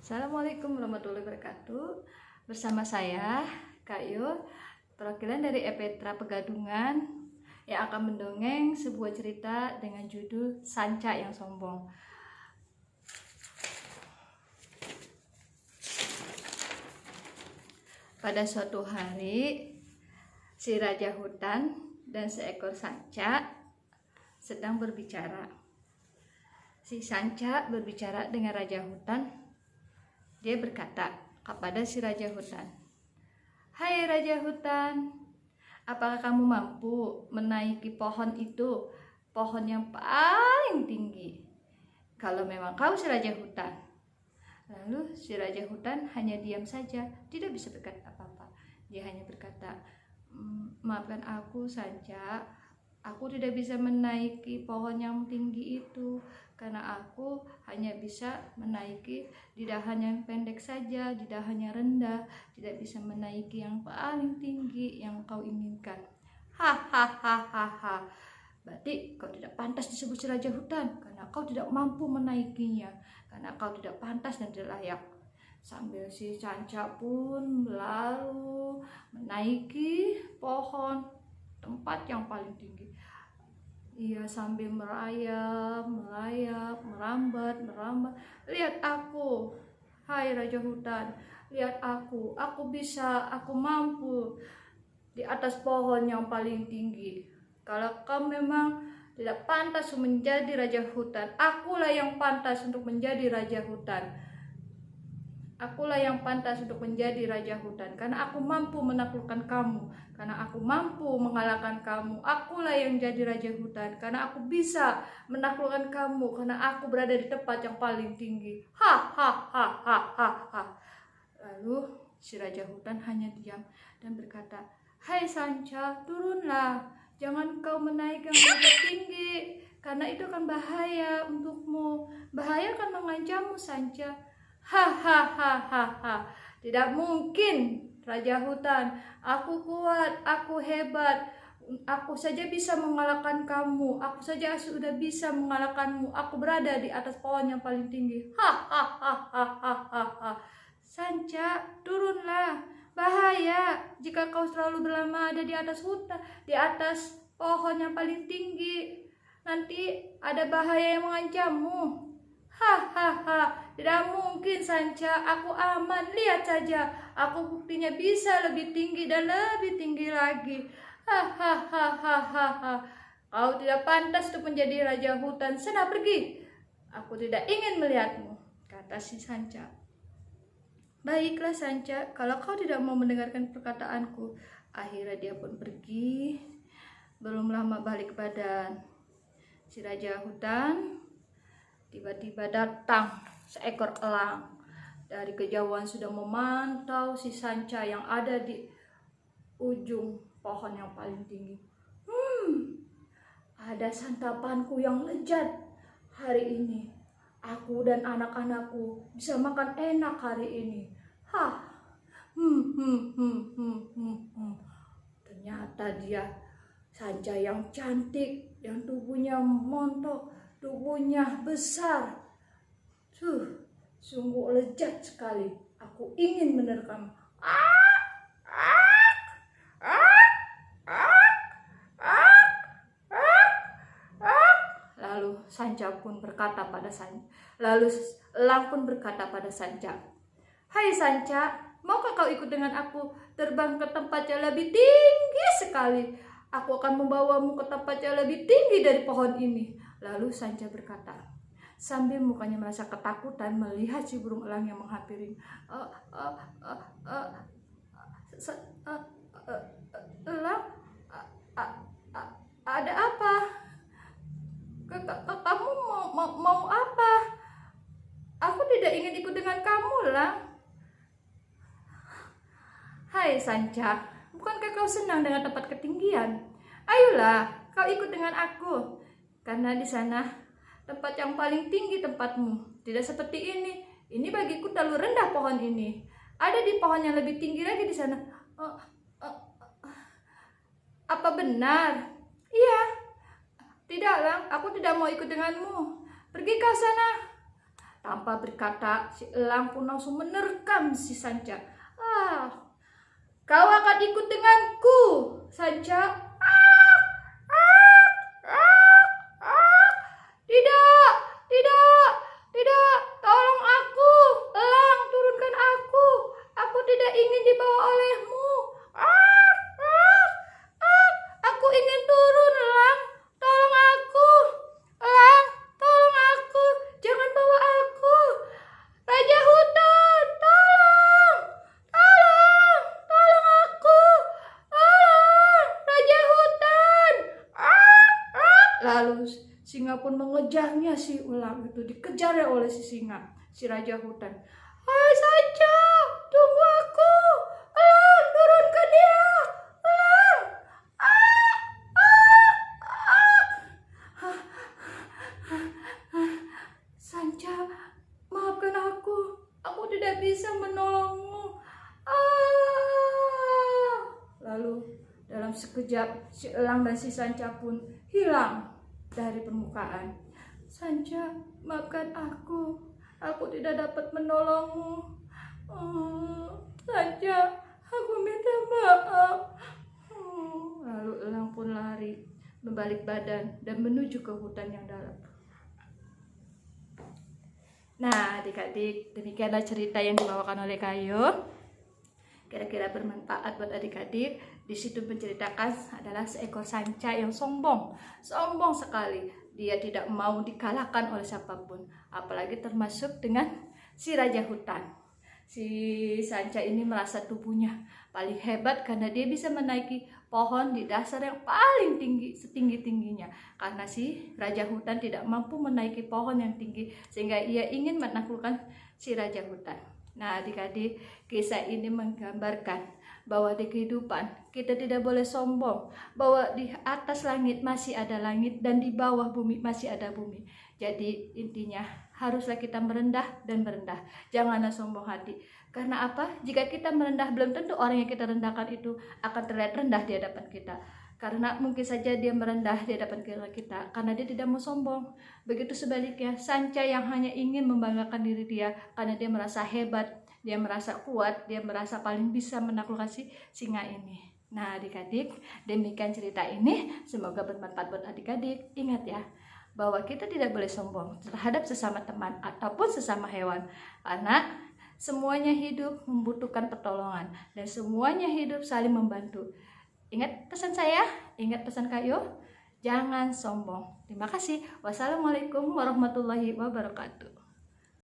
Assalamualaikum warahmatullahi wabarakatuh. Bersama saya, Kak Yo, perwakilan dari Epetra Pegadungan yang akan mendongeng sebuah cerita dengan judul Sanca yang Sombong. Pada suatu hari, si raja hutan dan seekor sanca sedang berbicara. Si sanca berbicara dengan raja hutan. Dia berkata kepada si raja hutan, "Hai raja hutan, apakah kamu mampu menaiki pohon itu, pohon yang paling tinggi?" Kalau memang kau si raja hutan. Lalu si raja hutan hanya diam saja, tidak bisa berkata apa-apa. Dia hanya berkata, "Maafkan aku Sanca, aku tidak bisa menaiki pohon yang tinggi itu, karena aku hanya bisa menaiki di dahan yang pendek saja, di dahan yang rendah, tidak bisa menaiki yang paling tinggi yang kau inginkan." Hahaha. Berarti kau tidak pantas disebut si raja hutan, karena kau tidak mampu menaikinya, karena kau tidak pantas dan tidak layak. Sambil si sanca pun lalu menaiki pohon tempat yang paling tinggi. Ia sambil merayap, merambat. "Lihat aku, hai raja hutan, lihat aku bisa, aku mampu di atas pohon yang paling tinggi. Kalau kau memang tidak pantas menjadi raja hutan, akulah yang pantas untuk menjadi raja hutan. Akulah yang pantas untuk menjadi raja hutan, karena aku mampu menaklukkan kamu, karena aku mampu mengalahkan kamu. Akulah yang jadi raja hutan, karena aku bisa menaklukkan kamu, karena aku berada di tempat yang paling tinggi." Hahaha. Lalu si raja hutan hanya diam dan berkata, "Hai Sanca, turunlah, jangan kau menaik yang lebih tinggi, karena itu akan bahaya untukmu. Bahaya akan mengancammu Sanca." Hahaha. "Tidak mungkin raja hutan, aku kuat, aku hebat, aku saja bisa mengalahkan kamu, aku saja sudah bisa mengalahkanmu, aku berada di atas pohon yang paling tinggi." Hahaha. "Sanca, turunlah, bahaya jika kau selalu berlama ada di atas hutan, di atas pohon yang paling tinggi, nanti ada bahaya yang mengancammu." "Hahaha, tidak mungkin Sanca, aku aman, lihat saja, aku buktinya bisa lebih tinggi dan lebih tinggi lagi." Hahaha. "Kau tidak pantas untuk menjadi raja hutan, sana pergi, aku tidak ingin melihatmu," kata si Sanca. "Baiklah Sanca, kalau kau tidak mau mendengarkan perkataanku." Akhirnya dia pun pergi. Belum lama balik ke badan. Si raja hutan tiba-tiba datang seekor elang. Dari kejauhan sudah memantau si Sanca yang ada di ujung pohon yang paling tinggi. "Ada santapanku yang lezat hari ini. Aku dan anak-anakku bisa makan enak hari ini. Hah. Ternyata dia Sanca yang cantik, yang tubuhnya montok, tubuhnya besar. Sungguh lezat sekali. Aku ingin menerkam." Lalu elang pun berkata pada Sanca, "Hai Sanca, maukah kau ikut dengan aku terbang ke tempat yang lebih tinggi sekali? Aku akan membawamu ke tempat yang lebih tinggi dari pohon ini." Lalu Sanca berkata, sambil mukanya merasa ketakutan melihat si burung elang yang menghampiri. "Elang, ada apa? Kamu mau apa? Aku tidak ingin ikut dengan kamu, Elang." "Hai Sanca, bukankah kau senang dengan tempat ketinggian? Ayolah, kau ikut dengan aku, karena di sana tempat yang paling tinggi tempatmu. Tidak seperti ini. Ini bagiku terlalu rendah pohon ini. Ada di pohon yang lebih tinggi lagi di sana." "Apa benar?" "Iya." "Tidak, Lang, aku tidak mau ikut denganmu. Pergi kau sana." Tanpa berkata, si elang pun langsung menerkam si Sanca. Kau akan ikut denganku, Sanca. Tidak, tidak, tidak. Tolong aku, elang, turunkan aku. Aku tidak ingin dibawa olehmu. Aku ingin turun, elang. Tolong aku, elang. Tolong aku. Jangan bawa aku. Raja hutan, tolong. Tolong, tolong aku. Tolong, Raja hutan. Lalu singa pun mengejarnya, si ular itu dikejar oleh si singa, si raja hutan. Hai Sanca, tunggu aku. Elang, turunkan dia. Elang. Sanca, maafkan aku. Aku tidak bisa menolongmu. Lalu dalam sekejap si elang dan si Sanca pun hilang dari permukaan. Sanca, maafkan aku. Aku tidak dapat menolongmu. Sanca, aku minta maaf. Lalu elang pun lari, berbalik badan dan menuju ke hutan yang dalam. Nah, adik-adik, demikianlah cerita yang dibawakan oleh Kayo. Kira-kira bermanfaat buat adik-adik. Di situ menceritakan adalah seekor Sanca yang sombong sekali. Dia tidak mau dikalahkan oleh siapapun, apalagi termasuk dengan si raja hutan. Si Sanca ini merasa tubuhnya paling hebat karena dia bisa menaiki pohon di dasar yang paling tinggi, setinggi-tingginya. Karena si raja hutan tidak mampu menaiki pohon yang tinggi, sehingga ia ingin menaklukkan si raja hutan. Nah, adik-adik, kisah ini menggambarkan bahwa di kehidupan kita tidak boleh sombong, bahwa di atas langit masih ada langit dan di bawah bumi masih ada bumi. Jadi intinya haruslah kita merendah dan merendah, janganlah sombong hati. Karena apa? Jika kita merendah, belum tentu orang yang kita rendahkan itu akan terlihat rendah di hadapan kita. Karena mungkin saja dia merendah di hadapan kita karena dia tidak mau sombong. Begitu sebaliknya, Sanca yang hanya ingin membanggakan diri dia karena dia merasa hebat, dia merasa kuat, dia merasa paling bisa menaklukkan si singa ini. Nah, adik-adik, demikian cerita ini. Semoga bermanfaat buat adik-adik. Ingat ya, bahwa kita tidak boleh sombong terhadap sesama teman ataupun sesama hewan. Karena semuanya hidup membutuhkan pertolongan dan semuanya hidup saling membantu. Ingat pesan saya, ingat pesan Kayo, jangan sombong. Terima kasih. Wassalamualaikum warahmatullahi wabarakatuh.